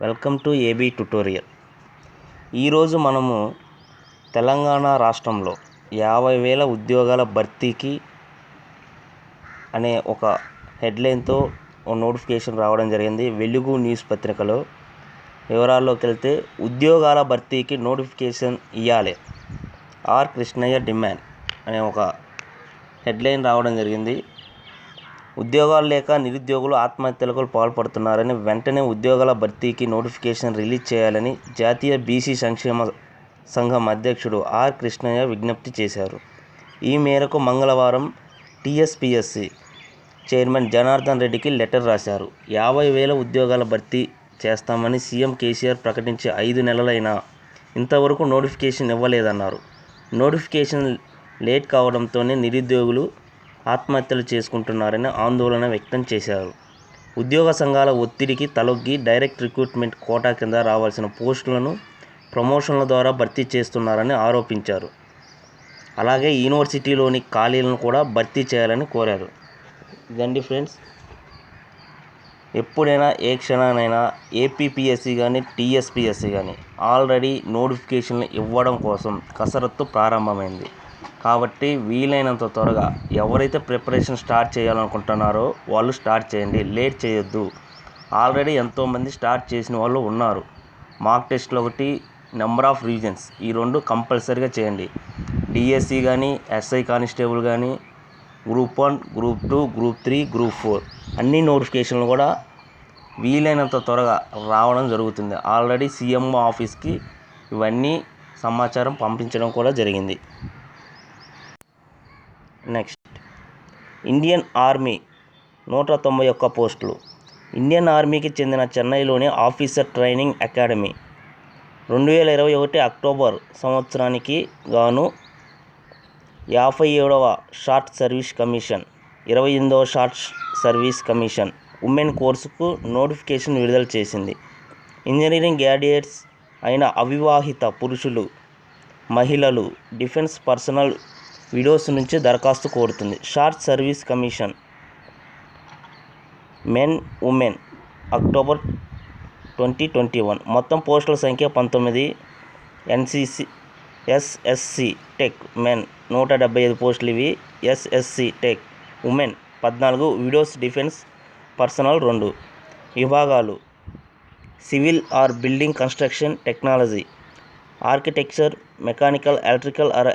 Welcome to AB tutorial. ఈరోజు మనము తెలంగాణ రాష్ట్రంలో 50,000 ఉద్యోగాల భర్తీకి అనే ఒక హెడ్లైన్తో నోటిఫికేషన్ రావడం జరిగింది. వెలుగు న్యూస్ పత్రికలో వివరాల్లోకి వెళ్తే, ఉద్యోగాల భర్తీకి నోటిఫికేషన్ ఇవ్వాలి, ఆర్ కృష్ణయ్య డిమాండ్ అనే ఒక హెడ్లైన్ రావడం జరిగింది. ఉద్యోగాలు లేక నిరుద్యోగులు ఆత్మహత్యలకు పాల్పడుతున్నారని, వెంటనే ఉద్యోగాల భర్తీకి నోటిఫికేషన్ రిలీజ్ చేయాలని జాతీయ బీసీ సంక్షేమ సంఘం అధ్యక్షుడు ఆర్ కృష్ణయ్య విజ్ఞప్తి చేశారు. ఈ మేరకు మంగళవారం టీఎస్పీఎస్సీ చైర్మన్ జనార్దన్ రెడ్డికి లెటర్ రాశారు. 50,000 ఉద్యోగాల భర్తీ చేస్తామని సీఎం కేసీఆర్ ప్రకటించి 5 నెలలైనా ఇంతవరకు నోటిఫికేషన్ ఇవ్వలేదన్నారు. నోటిఫికేషన్ లేట్ కావడంతోనే నిరుద్యోగులు ఆత్మహత్యలు చేసుకుంటున్నారని ఆందోళన వ్యక్తం చేశారు. ఉద్యోగ సంఘాల ఒత్తిడికి తలొగ్గి డైరెక్ట్ రిక్రూట్మెంట్ కోటా కింద రావాల్సిన పోస్టులను ప్రమోషన్ల ద్వారా భర్తీ చేస్తున్నారని ఆరోపించారు. అలాగే యూనివర్సిటీలోని ఖాళీలను కూడా భర్తీ చేయాలని కోరారు. ఇదండి ఫ్రెండ్స్, ఎప్పుడైనా ఏ క్షణానైనా ఏపీపీఎస్సీ కానీ టీఎస్పీఎస్సీ కానీ ఆల్రెడీ నోటిఫికేషన్లు ఇవ్వడం కోసం కసరత్తు ప్రారంభమైంది. కాబట్టి వీలైనంత త్వరగా ఎవరైతే ప్రిపరేషన్ స్టార్ట్ చేయాలనుకుంటున్నారో వాళ్ళు స్టార్ట్ చేయండి, లేట్ చేయొద్దు. ఆల్రెడీ ఎంతోమంది స్టార్ట్ చేసిన వాళ్ళు ఉన్నారు. మాక్ టెస్ట్లో ఒకటి, నెంబర్ ఆఫ్ రీజన్స్, ఈ 2 కంపల్సరీగా చేయండి. డిఎస్సి కానీ, ఎస్ఐ కానిస్టేబుల్ కానీ, గ్రూప్ 1, గ్రూప్ 2, గ్రూప్ 3, గ్రూప్ 4 అన్ని నోటిఫికేషన్లు కూడా వీలైనంత త్వరగా రావడం జరుగుతుంది. ఆల్రెడీ సీఎంఓ ఆఫీస్కి ఇవన్నీ సమాచారం పంపించడం కూడా జరిగింది. నెక్స్ట్, ఇండియన్ ఆర్మీ 191 పోస్టులు. ఇండియన్ ఆర్మీకి చెందిన చెన్నైలోని ఆఫీసర్ ట్రైనింగ్ అకాడమీ 2021 అక్టోబర్ సంవత్సరానికి గాను 57వ షార్ట్ సర్వీస్ కమిషన్, 28వ షార్ట్ సర్వీస్ కమిషన్ ఉమెన్ కోర్సుకు నోటిఫికేషన్ విడుదల చేసింది. ఇంజనీరింగ్ గ్రాడ్యుయేట్స్ అయిన అవివాహిత పురుషులు, మహిళలు, డిఫెన్స్ పర్సనల్, విడోస్ నుంచి దరఖాస్తు కోరుతుంది. Short service commission men women October 2021. మొత్తం పోస్టుల సంఖ్య 19. ఎన్సీసీ ఎస్ఎస్సి టెక్ మెన్ 175 పోస్టులు ఇవి. SSC tech women 14. Widows defence personnel 2. విభాగాలు civil or building construction technology, architecture, mechanical,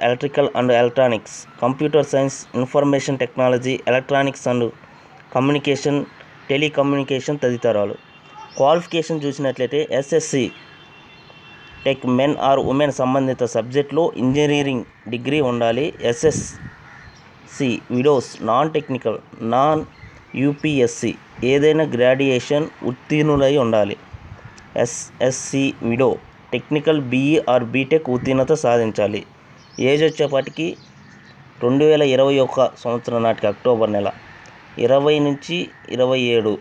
electrical and electronics, computer science, information technology, electronics and communication, telecommunication తదితరాలు. Qualification చూసినట్లయితే SSC tech men or women సంబంధిత సబ్జెక్టులో engineering degree ఉండాలి. SSC widows non technical, non UPSC ఏదైనా graduation ఉత్తీర్ణులై ఉండాలి. SSC widow technical BE or BTech ఉత్తీర్ణత సాధించాలి. ఏజ్ వచ్చేపాటికి 2021 సంవత్సరం నాటికి అక్టోబర్ నెల 20 నుంచి 27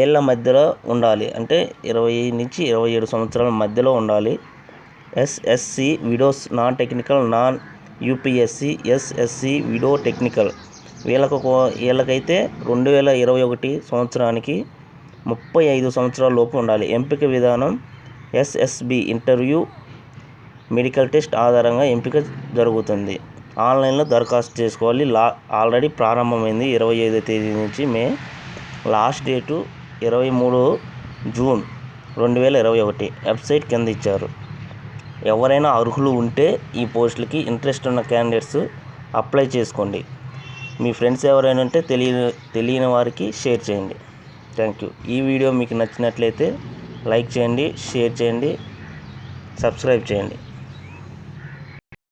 ఏళ్ళ మధ్యలో ఉండాలి. అంటే 20 నుంచి 27 సంవత్సరాల మధ్యలో ఉండాలి. SSC widows non technical, non UPSC, SSC widow technical వీళ్ళకైతే 2021 సంవత్సరానికి 35 సంవత్సరాల లోపు ఉండాలి. ఎంపిక విధానం ఎస్ఎస్బి ఇంటర్వ్యూ, మెడికల్ టెస్ట్ ఆధారంగా ఎంపిక జరుగుతుంది. ఆన్లైన్లో దరఖాస్తు చేసుకోవాలి. ఆల్రెడీ ప్రారంభమైంది 25వ తేదీ నుంచి May. Last date 23 June 2021. Website కింద ఇచ్చారు. ఎవరైనా అర్హులు ఉంటే ఈ పోస్టులకి ఇంట్రెస్ట్ ఉన్న క్యాండిడేట్స్ అప్లై చేసుకోండి. మీ ఫ్రెండ్స్ ఎవరైనా ఉంటే తెలియని వారికి షేర్ చేయండి. Thank you. ఈ వీడియో మీకు నచ్చినట్లయితే లైక్ చేయండి, షేర్ చేయండి, సబ్స్క్రైబ్ చేయండి.